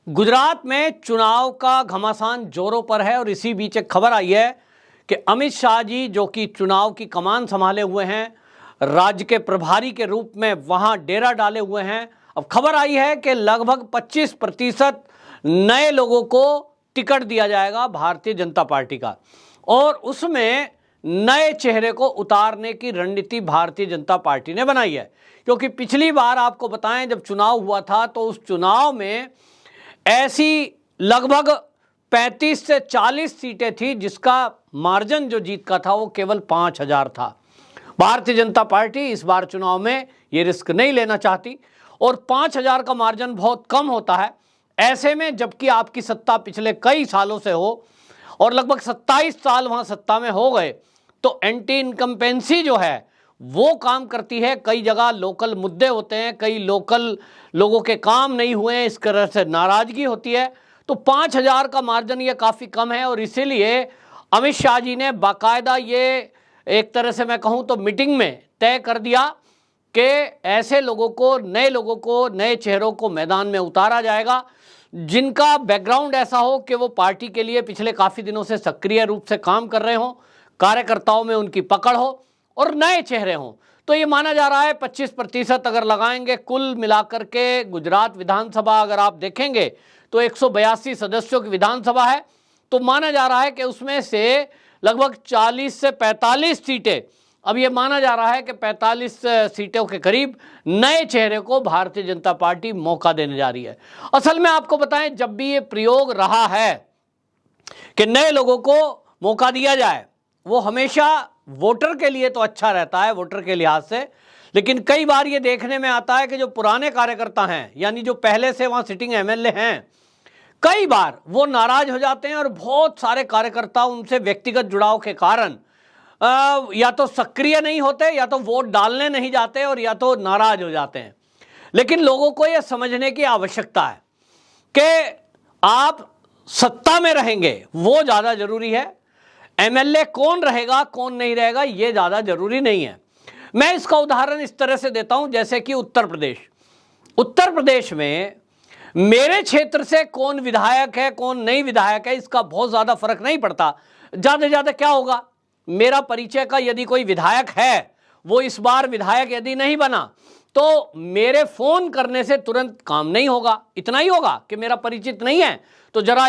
गुजरात में चुनाव का घमासान जोरों पर है और इसी बीच एक खबर आई है कि अमित शाह जी, जो कि चुनाव की कमान संभाले हुए हैं, राज्य के प्रभारी के रूप में वहां डेरा डाले हुए हैं। अब खबर आई है कि लगभग 25% नए लोगों को टिकट दिया जाएगा भारतीय जनता पार्टी का, और उसमें नए चेहरे को उतारने की रणनीति भारतीय जनता पार्टी ने बनाई है। क्योंकि पिछली बार आपको बताएं, जब चुनाव हुआ था तो उस चुनाव में ऐसी लगभग 35 से 40 सीटें थी जिसका मार्जिन जो जीत का था वो केवल 5,000 था। भारतीय जनता पार्टी इस बार चुनाव में ये रिस्क नहीं लेना चाहती और 5,000 का मार्जिन बहुत कम होता है। ऐसे में जबकि आपकी सत्ता पिछले कई सालों से हो और लगभग 27 साल वहां सत्ता में हो गए, तो एंटी इनकम्पेंसी जो है वो काम करती है। कई जगह लोकल मुद्दे होते हैं, कई लोकल लोगों के काम नहीं हुए हैं, इस तरह से नाराजगी होती है। तो 5,000 का मार्जिन ये काफ़ी कम है और इसीलिए अमित शाह जी ने बाकायदा ये एक तरह से मैं कहूँ तो मीटिंग में तय कर दिया कि ऐसे लोगों को, नए लोगों को, नए चेहरों को मैदान में उतारा जाएगा जिनका बैकग्राउंड ऐसा हो कि वो पार्टी के लिए पिछले काफ़ी दिनों से सक्रिय रूप से काम कर रहे हों, कार्यकर्ताओं में उनकी पकड़ हो और नए चेहरे हों। तो ये माना जा रहा है 25% अगर लगाएंगे कुल मिलाकर के गुजरात विधानसभा, अगर आप देखेंगे तो 182 सदस्यों की विधानसभा है, तो माना जा रहा है कि उसमें से लगभग 40 से 45 सीटें, अब ये माना जा रहा है कि 45 सीटों के करीब नए चेहरे को भारतीय जनता पार्टी मौका देने जा रही है। असल में आपको बताएं, जब भी ये प्रयोग रहा है कि नए लोगों को मौका दिया जाए, वो हमेशा वोटर के लिए तो अच्छा रहता है, वोटर के लिहाज से, लेकिन कई बार ये देखने में आता है कि जो पुराने कार्यकर्ता हैं, यानी जो पहले से वहाँ सिटिंग एमएलए हैं, कई बार वो नाराज हो जाते हैं और बहुत सारे कार्यकर्ता उनसे व्यक्तिगत जुड़ाव के कारण या तो सक्रिय नहीं होते, या तो वोट डालने नहीं जाते, और या तो नाराज हो जाते हैं। लेकिन लोगों को यह समझने की आवश्यकता है कि आप सत्ता में रहेंगे वो ज़्यादा जरूरी है, एमएलए कौन रहेगा कौन नहीं रहेगा ये ज़्यादा जरूरी नहीं है। मैं इसका उदाहरण इस तरह से देता हूं, जैसे कि उत्तर प्रदेश में मेरे क्षेत्र से कौन विधायक है कौन नहीं विधायक है इसका बहुत ज़्यादा फर्क नहीं पड़ता। ज़्यादा से ज़्यादा क्या होगा, मेरा परिचय का यदि कोई विधायक है, वो इस बार विधायक यदि नहीं बना तो मेरे फोन करने से तुरंत काम नहीं होगा। इतना ही होगा कि मेरा परिचित नहीं है तो जरा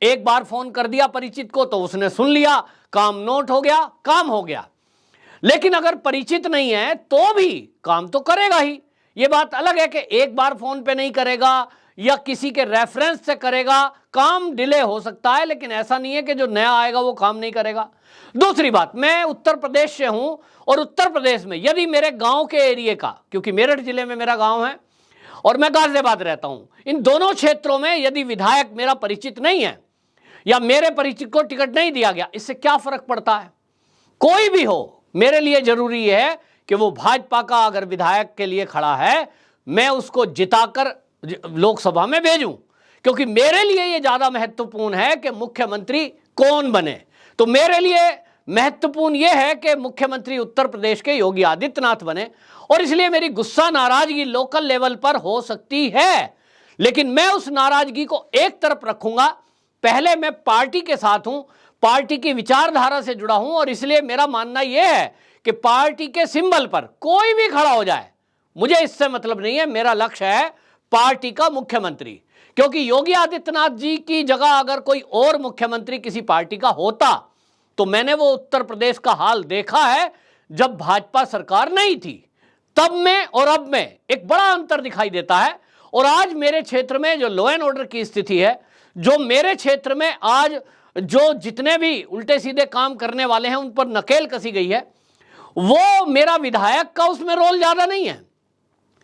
एक बार फोन कर दिया परिचित को तो उसने सुन लिया, काम नोट हो गया, काम हो गया। लेकिन अगर परिचित नहीं है तो भी काम तो करेगा ही। ये बात अलग है कि एक बार फोन पे नहीं करेगा या किसी के रेफरेंस से करेगा, काम डिले हो सकता है, लेकिन ऐसा नहीं है कि जो नया आएगा वो काम नहीं करेगा। दूसरी बात, मैं उत्तर प्रदेश से हूं और उत्तर प्रदेश में यदि मेरे गांव के एरिया का, क्योंकि मेरठ जिले में मेरा गांव है और मैं गाजियाबाद रहता हूं, इन दोनों क्षेत्रों में यदि विधायक मेरा परिचित नहीं है या मेरे परिचित को टिकट नहीं दिया गया, इससे क्या फर्क पड़ता है। कोई भी हो, मेरे लिए जरूरी है कि वो भाजपा का अगर विधायक के लिए खड़ा है, मैं उसको जिताकर लोकसभा में भेजूं, क्योंकि मेरे लिए ये ज्यादा महत्वपूर्ण है कि मुख्यमंत्री कौन बने। तो मेरे लिए महत्वपूर्ण यह है कि मुख्यमंत्री उत्तर प्रदेश के योगी आदित्यनाथ बने, और इसलिए मेरी गुस्सा नाराजगी लोकल लेवल पर हो सकती है, लेकिन मैं उस नाराजगी को एक तरफ रखूंगा। पहले मैं पार्टी के साथ हूं, पार्टी की विचारधारा से जुड़ा हूं, और इसलिए मेरा मानना यह है कि पार्टी के सिंबल पर कोई भी खड़ा हो जाए, मुझे इससे मतलब नहीं है। मेरा लक्ष्य है पार्टी का मुख्यमंत्री, क्योंकि योगी आदित्यनाथ जी की जगह अगर कोई और मुख्यमंत्री किसी पार्टी का होता, तो मैंने वो उत्तर प्रदेश का हाल देखा है जब भाजपा सरकार नहीं थी, तब में और अब में एक बड़ा अंतर दिखाई देता है। और आज मेरे क्षेत्र में जो लॉ एंड ऑर्डर की स्थिति है, जो मेरे क्षेत्र में आज जो जितने भी उल्टे सीधे काम करने वाले हैं उन पर नकेल कसी गई है, वो मेरा विधायक का उसमें रोल ज्यादा नहीं है।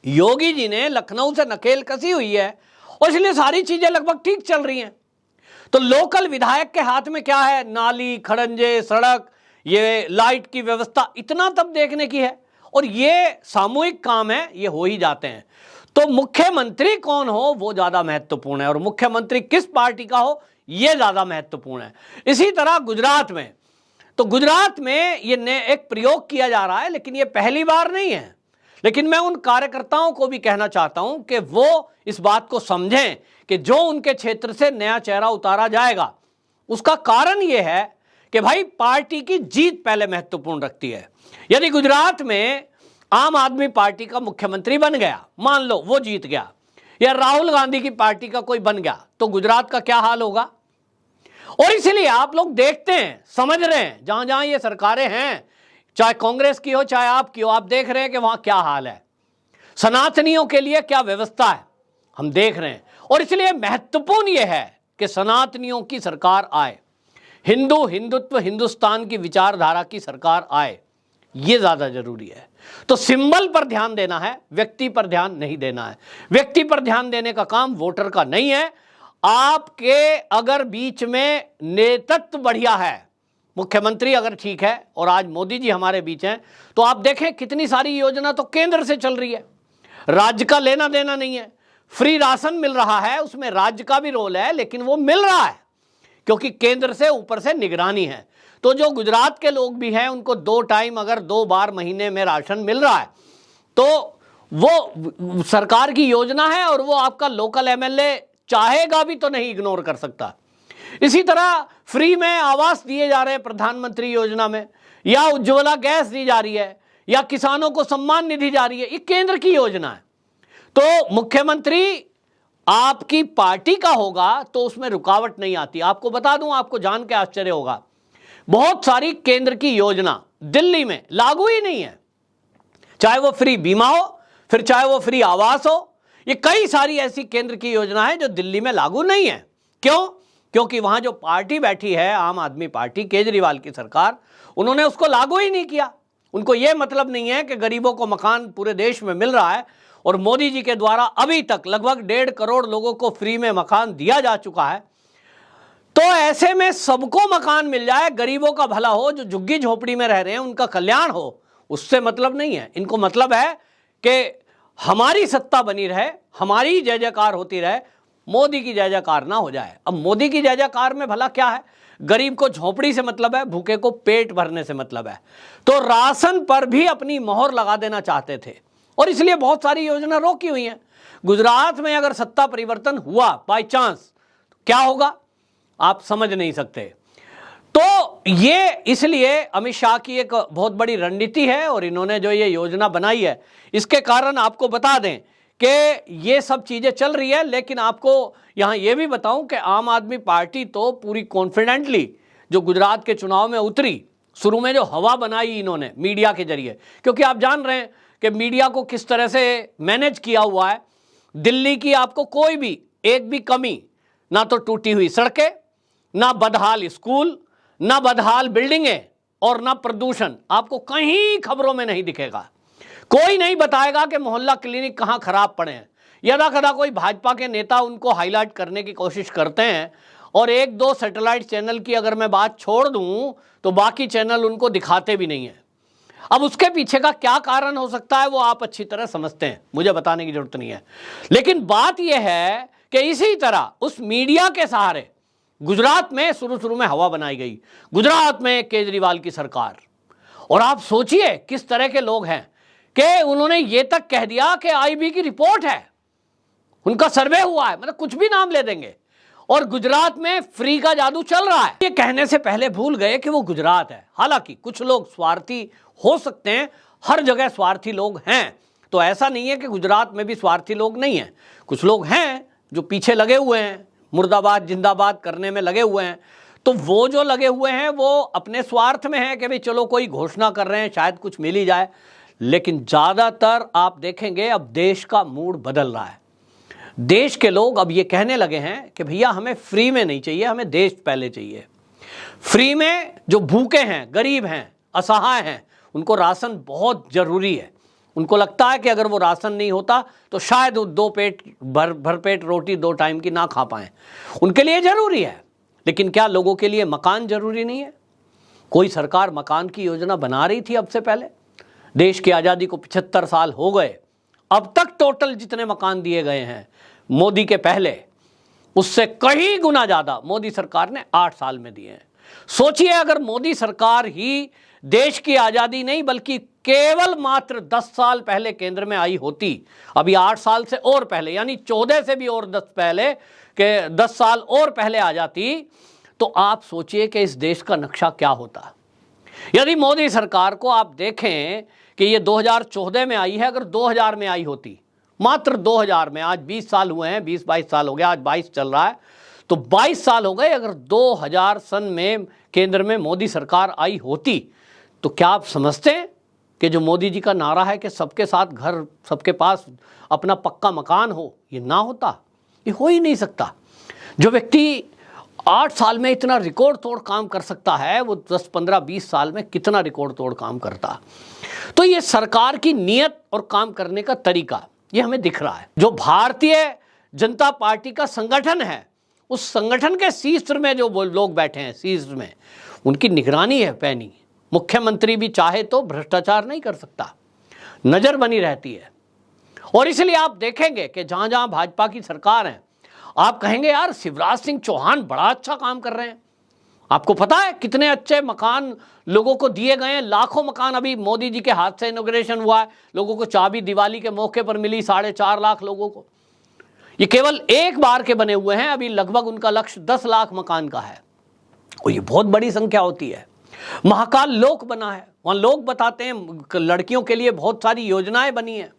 योगी जी ने लखनऊ से नकेल कसी हुई है और इसलिए सारी चीजें लगभग ठीक चल रही हैं। तो लोकल विधायक के हाथ में क्या है, नाली, खड़ंजे, सड़क, ये लाइट की व्यवस्था, इतना तब देखने की है, और ये सामूहिक काम है, ये हो ही जाते हैं। तो मुख्यमंत्री कौन हो वो ज्यादा महत्वपूर्ण है, और मुख्यमंत्री किस पार्टी का हो ये ज्यादा महत्वपूर्ण है। इसी तरह गुजरात में, तो गुजरात में ये एक प्रयोग किया जा रहा है, लेकिन ये पहली बार नहीं है। लेकिन मैं उन कार्यकर्ताओं को भी कहना चाहता हूं कि वो इस बात को समझें कि जो उनके क्षेत्र से नया चेहरा उतारा जाएगा उसका कारण यह है कि भाई पार्टी की जीत पहले महत्वपूर्ण रखती है। यदि गुजरात में आम आदमी पार्टी का मुख्यमंत्री बन गया, मान लो वो जीत गया, या राहुल गांधी की पार्टी का कोई बन गया, तो गुजरात का क्या हाल होगा। और इसलिए आप लोग देखते हैं, समझ रहे हैं, जहां जहां ये सरकारें हैं, चाहे कांग्रेस की हो चाहे आपकी हो, आप देख रहे हैं कि वहां क्या हाल है, सनातनियों के लिए क्या व्यवस्था है, हम देख रहे हैं। और इसलिए महत्वपूर्ण यह है कि सनातनियों की सरकार आए, हिंदुत्व हिंदुस्तान की विचारधारा की सरकार आए, यह ज्यादा जरूरी है। तो सिंबल पर ध्यान देना है, व्यक्ति पर ध्यान नहीं देना है। व्यक्ति पर ध्यान देने का काम वोटर का नहीं है। आपके अगर बीच में नेतृत्व बढ़िया है, मुख्यमंत्री अगर ठीक है, और आज मोदी जी हमारे बीच हैं, तो आप देखें कितनी सारी योजना तो केंद्र से चल रही है, राज्य का लेना देना नहीं है। फ्री राशन मिल रहा है, उसमें राज्य का भी रोल है, लेकिन वो मिल रहा है क्योंकि केंद्र से ऊपर से निगरानी है। तो जो गुजरात के लोग भी हैं, उनको 2 टाइम अगर 2 बार महीने में राशन मिल रहा है, तो वो सरकार की योजना है और वो आपका लोकल एमएलए चाहेगा भी तो नहीं इग्नोर कर सकता। इसी तरह फ्री में आवास दिए जा रहे हैं प्रधानमंत्री योजना में, या उज्ज्वला गैस दी जा रही है, या किसानों को सम्मान निधि जा रही है, ये केंद्र की योजना है। तो मुख्यमंत्री आपकी पार्टी का होगा तो उसमें रुकावट नहीं आती। आपको बता दूं, आपको जान के आश्चर्य होगा, बहुत सारी केंद्र की योजना दिल्ली में लागू ही नहीं है, चाहे वो फ्री बीमा हो, फिर चाहे वो फ्री आवास हो। ये कई सारी ऐसी केंद्र की योजना है जो दिल्ली में लागू नहीं है। क्यों? क्योंकि वहां जो पार्टी बैठी है, आम आदमी पार्टी, केजरीवाल की सरकार, उन्होंने उसको लागू ही नहीं किया। उनको यह मतलब नहीं है कि गरीबों को मकान पूरे देश में मिल रहा है, और मोदी जी के द्वारा अभी तक लगभग 1.5 करोड़ लोगों को फ्री में मकान दिया जा चुका है। तो ऐसे में सबको मकान मिल जाए, गरीबों का भला हो, जो झुग्गी झोपड़ी में रह रहे हैं उनका कल्याण हो, उससे मतलब नहीं है। इनको मतलब है कि हमारी सत्ता बनी रहे, हमारी जय जयकार होती रहे, मोदी की जय जयकार ना हो जाए। अब मोदी की जय जयकार में भला क्या है? गरीब को झोपड़ी से मतलब है, भूखे को पेट भरने से मतलब है। तो राशन पर भी अपनी मोहर लगा देना चाहते थे, और इसलिए बहुत सारी योजना रोकी हुई हैं। गुजरात में अगर सत्ता परिवर्तन हुआ बाय चांस, क्या होगा आप समझ नहीं सकते। तो ये इसलिए अमित शाह की एक बहुत बड़ी रणनीति है, और इन्होंने जो ये योजना बनाई है, इसके कारण आपको बता दें कि ये सब चीजें चल रही है। लेकिन आपको यहां ये भी बताऊं कि आम आदमी पार्टी तो पूरी कॉन्फिडेंटली जो गुजरात के चुनाव में उतरी, शुरू में जो हवा बनाई इन्होंने मीडिया के जरिए, क्योंकि आप जान रहे हैं कि मीडिया को किस तरह से मैनेज किया हुआ है। दिल्ली की आपको कोई भी एक भी कमी, ना तो टूटी हुई सड़कें, ना बदहाल स्कूल, ना बदहाल बिल्डिंगें, और ना प्रदूषण आपको कहीं खबरों में नहीं दिखेगा। कोई नहीं बताएगा कि मोहल्ला क्लिनिक कहां खराब पड़े हैं। यदा कदा कोई भाजपा के नेता उनको हाईलाइट करने की कोशिश करते हैं, और 1-2 सैटेलाइट चैनल की अगर मैं बात छोड़ दूं तो बाकी चैनल उनको दिखाते भी नहीं है। अब उसके पीछे का क्या कारण हो सकता है वो आप अच्छी तरह समझते हैं, मुझे बताने की जरूरत नहीं है। लेकिन बात यह है कि इसी तरह उस मीडिया के सहारे गुजरात में शुरू में हवा बनाई गई, गुजरात में केजरीवाल की सरकार। और आप सोचिए किस तरह के लोग हैं कि उन्होंने ये तक कह दिया कि आईबी की रिपोर्ट है, उनका सर्वे हुआ है, मतलब कुछ भी नाम ले देंगे, और गुजरात में फ्री का जादू चल रहा है। ये कहने से पहले भूल गए कि वो गुजरात है। हालांकि कुछ लोग स्वार्थी हो सकते हैं, हर जगह स्वार्थी लोग हैं, तो ऐसा नहीं है कि गुजरात में भी स्वार्थी लोग नहीं हैं। कुछ लोग हैं जो पीछे लगे हुए हैं, मुर्दाबाद जिंदाबाद करने में लगे हुए हैं। तो वो जो लगे हुए हैं वो अपने स्वार्थ में है कि भाई चलो कोई घोषणा कर रहे हैं, शायद कुछ मिल ही जाए। लेकिन ज्यादातर आप देखेंगे अब देश का मूड बदल रहा है। देश के लोग अब ये कहने लगे हैं कि भैया हमें फ्री में नहीं चाहिए, हमें देश पहले चाहिए। फ्री में जो भूखे हैं, गरीब हैं, असहाय हैं, उनको राशन बहुत जरूरी है। उनको लगता है कि अगर वो राशन नहीं होता तो शायद वो 2 पेट भरपेट रोटी 2 टाइम की ना खा पाएं। उनके लिए जरूरी है। लेकिन क्या लोगों के लिए मकान जरूरी नहीं है? कोई सरकार मकान की योजना बना रही थी अब से पहले? देश की आज़ादी को 75 साल हो गए, अब तक टोटल जितने मकान दिए गए हैं मोदी के पहले, उससे कई गुना ज़्यादा मोदी सरकार ने 8 साल में दिए हैं। सोचिए अगर मोदी सरकार ही देश की आज़ादी नहीं बल्कि केवल मात्र 10 साल पहले केंद्र में आई होती, अभी 8 साल से और पहले, यानी 14 से भी और 10 पहले के 10 साल और पहले आ जाती, तो आप सोचिए कि इस देश का नक्शा क्या होता। यदि मोदी सरकार को आप देखें कि ये 2014 में आई है, अगर 2000 में आई होती, मात्र 2000 में, आज 20 साल हुए हैं, 20-22 साल हो गया, आज 22 चल रहा है, तो 22 साल हो गए। अगर 2000 सन में केंद्र में मोदी सरकार आई होती, तो क्या आप समझते हैं कि जो मोदी जी का नारा है कि सबके साथ घर, सबके पास अपना पक्का मकान हो, ये ना होता? ये हो ही नहीं सकता। जो व्यक्ति 8 साल में इतना रिकॉर्ड तोड़ काम कर सकता है, वो 10, 15, 20 साल में कितना रिकॉर्ड तोड़ काम करता। तो ये सरकार की नीयत और काम करने का तरीका ये हमें दिख रहा है। जो भारतीय जनता पार्टी का संगठन है, उस संगठन के शीर्ष में जो लोग बैठे हैं, शीर्ष में, उनकी निगरानी है पैनी। मुख्यमंत्री भी चाहे तो भ्रष्टाचार नहीं कर सकता, नजर बनी रहती है। और इसलिए आप देखेंगे कि जहां जहां भाजपा की सरकार है, आप कहेंगे यार शिवराज सिंह चौहान बड़ा अच्छा काम कर रहे हैं। आपको पता है कितने अच्छे मकान लोगों को दिए गए हैं? लाखों मकान अभी मोदी जी के हाथ से इनॉग्रेशन हुआ है, लोगों को चाबी दिवाली के मौके पर मिली, 4.5 लाख लोगों को। ये केवल एक बार के बने हुए हैं, अभी लगभग उनका लक्ष्य 10 लाख मकान का है, और ये बहुत बड़ी संख्या होती है। महाकाल लोक बना है, वहां लोग बताते हैं लड़कियों के लिए बहुत सारी योजनाएं बनी हैं,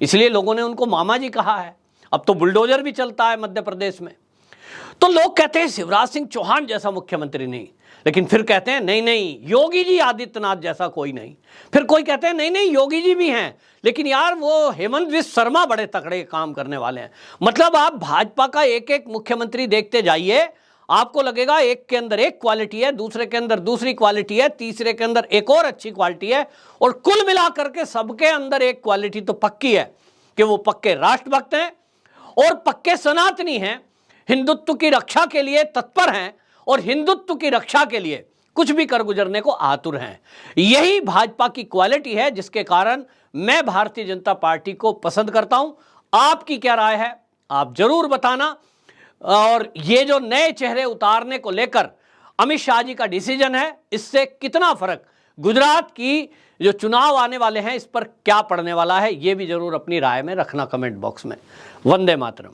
इसलिए लोगों ने उनको मामा जी कहा है। अब तो बुलडोजर भी चलता है मध्य प्रदेश में। तो लोग कहते हैं शिवराज सिंह चौहान जैसा मुख्यमंत्री नहीं, लेकिन फिर कहते हैं नहीं नहीं योगी जी आदित्यनाथ जैसा कोई नहीं। फिर कोई कहते हैं नहीं नहीं योगी जी भी हैं, लेकिन यार वो हेमंत बिश्व शर्मा बड़े तगड़े काम करने वाले हैं। मतलब आप भाजपा का एक एक मुख्यमंत्री देखते जाइए, आपको लगेगा एक के अंदर एक क्वालिटी है, दूसरे के अंदर दूसरी क्वालिटी है, तीसरे के अंदर एक और अच्छी क्वालिटी है, और कुल मिलाकर के सबके अंदर एक क्वालिटी तो पक्की है कि वो पक्के राष्ट्रभक्त हैं और पक्के सनातनी हैं, हिंदुत्व की रक्षा के लिए तत्पर हैं और हिंदुत्व की रक्षा के लिए कुछ भी कर गुजरने को आतुर हैं। यही भाजपा की क्वालिटी है जिसके कारण मैं भारतीय जनता पार्टी को पसंद करता हूं। आपकी क्या राय है आप जरूर बताना। और ये जो नए चेहरे उतारने को लेकर अमित शाह जी का डिसीजन है, इससे कितना फर्क गुजरात की जो चुनाव आने वाले हैं इस पर क्या पड़ने वाला है, ये भी जरूर अपनी राय में रखना कमेंट बॉक्स में। वंदे मातरम।